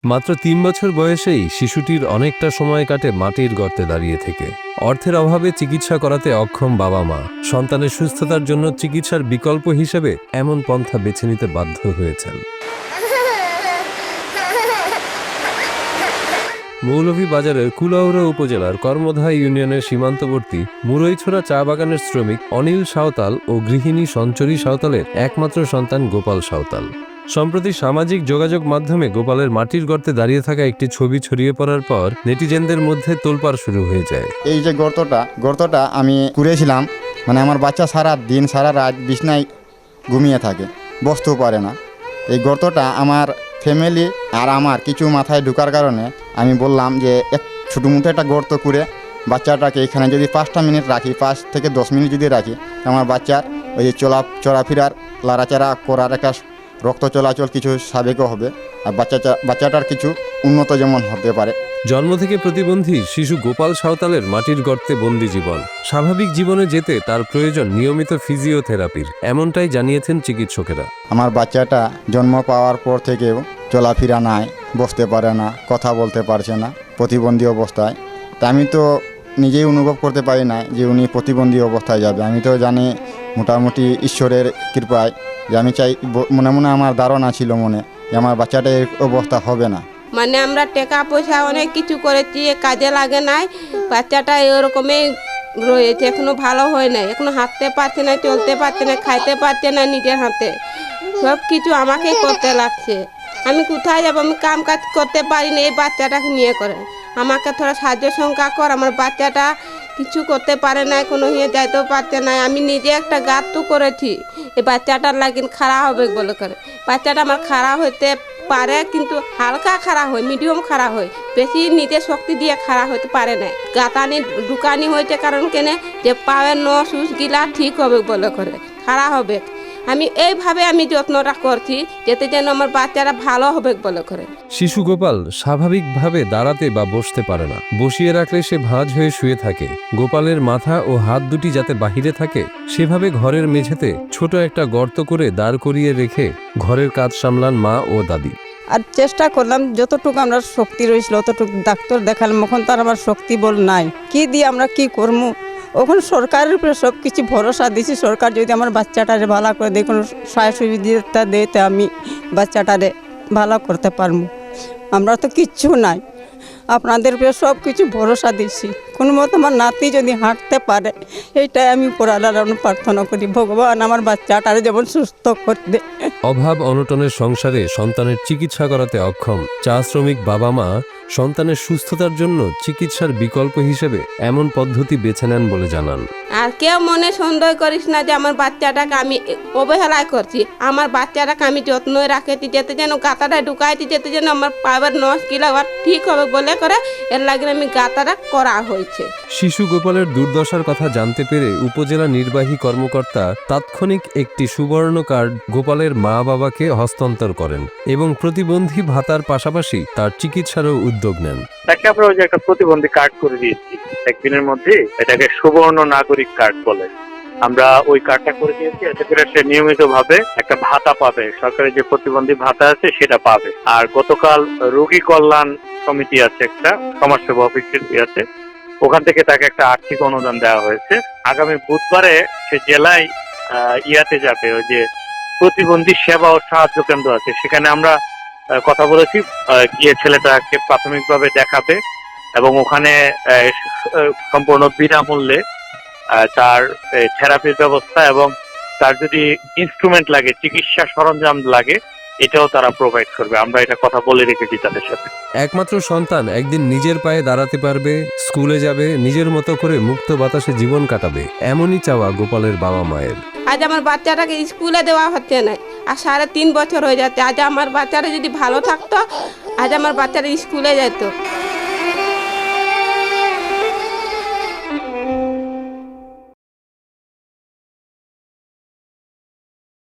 মাত্র ৩ বছর বয়সেই শিশুটির অনেকটা সময় কাটে মাটির গর্তে দাঁড়িয়ে থেকে। অর্থের অভাবে চিকিৎসা করাতে অক্ষম বাবা মা সন্তানের সুস্থতার জন্য চিকিৎসার বিকল্প হিসেবে এমন পন্থা বেছে নিতে বাধ্য হয়েছেন। মৌলভীবাজারের কুলাউড়া উপজেলার কর্মধা ইউনিয়নের সীমান্তবর্তী মুরইছড়া চা বাগানের শ্রমিক অনিল সাঁওতাল ও গৃহিণী সঞ্চরী সাঁওতালের একমাত্র সন্তান গোপাল সাঁওতাল। সম্প্রতি সামাজিক যোগাযোগ মাধ্যমে গোপালের মাটির গর্তে দাঁড়িয়ে থাকা একটি ছবি ছড়িয়ে পড়ার পর নেটিজেনদের মধ্যে তোলপাড় শুরু হয়ে যায়। এই যে গর্তটা আমি কুড়িয়েছিলাম, মানে আমার বাচ্চা সারা দিন সারা রাত বিছনায় ঘুমিয়ে থাকে, বসতেও পারে না। এই গর্তটা আমার ফ্যামিলি আর আমার কিছু মাথায় ঢোকার কারণে আমি বললাম যে এক ছোটো মুঠো একটা গর্ত করে বাচ্চাটাকে এখানে যদি 5টা মিনিট রাখি, 5 থেকে 10 মিনিট যদি রাখি, আমার বাচ্চার ওই যে চলাফেরার লাড়াচাড়া করার একটা রক্ত চলাচল কিছু স্বাভাবিকও হবে, আর বাচ্চাটার কিছু উন্নত যেমন হতে পারে। জন্ম থেকে প্রতিবন্ধী শিশু গোপাল সাঁওতালের মাটির গর্তে বন্দি জীবন। স্বাভাবিক জীবনে যেতে তার প্রয়োজন নিয়মিত ফিজিওথেরাপির, এমনটাই জানিয়েছেন চিকিৎসকেরা। আমার বাচ্চাটা জন্ম পাওয়ার পর থেকেও চলাফেরা নাই, বসতে পারে না, কথা বলতে পারছে না, প্রতিবন্ধী অবস্থায়। তা আমি তো নিজেই অনুভব করতে পারি না যে উনি প্রতিবন্ধী অবস্থায় যাবে। আমি তো জানি মোটামুটি ঈশ্বরের কৃপায় যে আমি চাই, মনে মনে আমার ধারণা ছিল মনে যে আমার বাচ্চাটা এই অবস্থা হবে না। মানে আমরা টাকা পয়সা অনেক কিছু করেছি, কাজে লাগে নাই, বাচ্চাটা এরকমই রয়েছে, এখনো ভালো হয় নাই, এখনো হাঁটতে পারছে না, চলতে পারছে না, খাইতে পারছে না নিজের হাতে, সব কিছু আমাকেই করতে লাগছে। আমি কোথায় যাবো, আমি কাম কাজ করতে পারি না, এই বাচ্চাটাকে নিয়ে করে আমাকে থোড়া সাহায্য সংখ্যা কর। আমার বাচ্চাটা কিছু করতে পারে না, কোনো হিয়ে যাইতেও পারছে না। আমি নিজে একটা গাঁত করেছি এই বাচ্চাটার লাগিন খারাপ হবে বলে করে। বাচ্চাটা আমার খারাপ হইতে পারে, কিন্তু হালকা খারাপ হয়, মিডিয়াম খারাপ হয়, বেশি নিজের শক্তি দিয়ে খারাপ হতে পারে না। গাতানি দোকানি হয়েছে কারণ কেনে যে পায়ের নস গিলা ঠিক হবে বলে করে, খারাপ হবে। আমি এইভাবে আমি যত্নটা করছি যাতে যেন আমার বাচ্চারা ভালো হবে বলে করে। শিশু গোপাল স্বাভাবিকভাবে দাঁড়াতে বা বসতে পারে না। বসিয়ে রাখলে সে ভাঁজ হয়ে শুয়ে থাকে। গোপালের মাথা ও হাত দুটি যাতে বাহিরে থাকে সেভাবে ঘরের মেঝেতে ছোট একটা গর্ত করে দাঁড় করিয়ে রেখে ঘরের কাজ সামলান মা ও দাদি। আর চেষ্টা করলাম যতটুকু আমরা শক্তি রয়েছিল অতটুকু, ডাক্তার দেখালাম, এখন তো আর আমার শক্তি বল নাই, কি দিয়ে আমরা কি করবো। এখন সরকারের উপরে সব কিছু ভরসা দিছি, সরকার যদি আমার বাচ্চাটারে ভালো করে দেখুন, সহায় সুবিধা দিতে আমি বাচ্চাটারে ভালো করতে পারবো। আমরা তো কিচ্ছু নাই, আপনাদের উপরে সব কিছু ভরসা দিচ্ছি। কোনো মতো আমার নাতি যদি হাঁটতে পারে, এইটাই আমি উপরালার প্রার্থনা করি, ভগবান আমার বাচ্চাটারে যেমন সুস্থ করতে। অভাব অনটনের সংসারে সন্তানের চিকিৎসা করাতে অক্ষম চা শ্রমিক বাবা মা সন্তানের সুস্থতার জন্য চিকিৎসার বিকল্প হিসেবে এমন পদ্ধতি বেছে নেন বলে জানান। আর কেউ মনে সন্দেহ করিস না যে আমার বাচ্চাটাকে আমি অবহেলায় করছি। আমার বাচ্চাটাকে আমি যত্নই রাখেছি, যেতে যেন গাতাটা ঢুকাইছি, যেতে যেন আমার পায়ের নস গিলা ঠিক হবে বলে করে, এর লাগে আমি গাতাটা করা হয়েছে। শিশু গোপালের দুর্দশার কথা জানতে পেরে উপজেলা নির্বাহী কর্মকর্তা তাৎক্ষণিক একটি সুবর্ণ কার্ড গোপালের মা বাবাকে হস্তান্তর করেন এবং প্রতিবন্ধী ভাতার পাশাপাশি তার চিকিৎসারও উদ্যোগ নেন। তাকে আমরা ওই যে একটা প্রতিবন্ধী কার্ড করে দিয়েছি, একদিনের মধ্যে এটাকে সুবর্ণ নাগরিক কার্ড বলে। আমরা ওই কার্ডটা করে দিয়েছি, এতে করে সে নিয়মিত ভাবে একটা ভাতা পাবে, সরকারি যে প্রতিবন্ধী ভাতা আছে সেটা পাবে। আর গতকাল রোগী কল্যাণ সমিতি আছে, একটা সমাজসেবা অফিসের আছে, ওখান থেকে তাকে একটা আর্থিক অনুদান দেওয়া হয়েছে। আগামী বুধবারে সে জেলায় ইয়াতে যাবে, ওই যে প্রতিবন্ধী সেবা ও সাহায্য কেন্দ্র আছে, সেখানে আমরা কথা বলেছি, গিয়ে ছেলেটাকে প্রাথমিকভাবে দেখাবে এবং ওখানে সম্পূর্ণ বিনামূল্যে তার থেরাপির ব্যবস্থা এবং তার যদি ইনস্ট্রুমেন্ট লাগে, চিকিৎসা সরঞ্জাম লাগে, এটাও তারা প্রোভাইড করবে। আমরা এটা কথা বলে রেখেছি তাদের সাথে। একমাত্র সন্তান একদিন নিজের পায়ে দাঁড়াতে পারবে, স্কুলে যাবে, নিজের মতো করে মুক্ত বাতাসে জীবন কাটাবে, এমনই চাওয়া গোপালের বাবা মায়ের। আজ আমার বাচ্চাটাকে স্কুলে দেওয়া হচ্ছে না, আর 3.5 বছর হয়ে যাচ্ছে। আজ আমার বাচ্চাটা যদি ভালো থাকতো, আজ আমার বাচ্চাটা স্কুলে যেত।